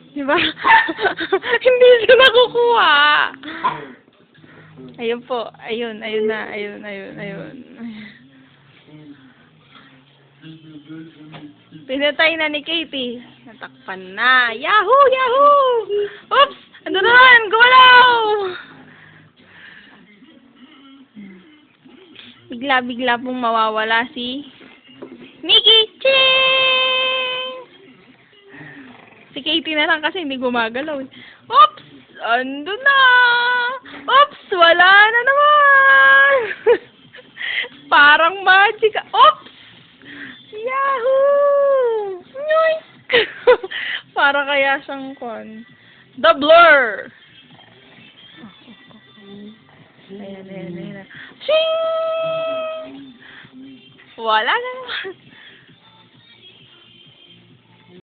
Diba? Hindi siya nakukuha. Ayun po. Ayun na. Ayun. Pinatay na ni Katie. Natakpan na. Yahoo! Yahoo! Oops! Ano naman? Gumalaw! Bigla-bigla pong mawawala si Nikki! Ching! Si Katie na lang kasi hindi gumagalaw. Oops! Ando na! Oops! Wala na naman! Parang magic. Oops! Yahoo! Yoink! Para kaya siyang kon. The Blur! Ayan. Shing! Wala na naman.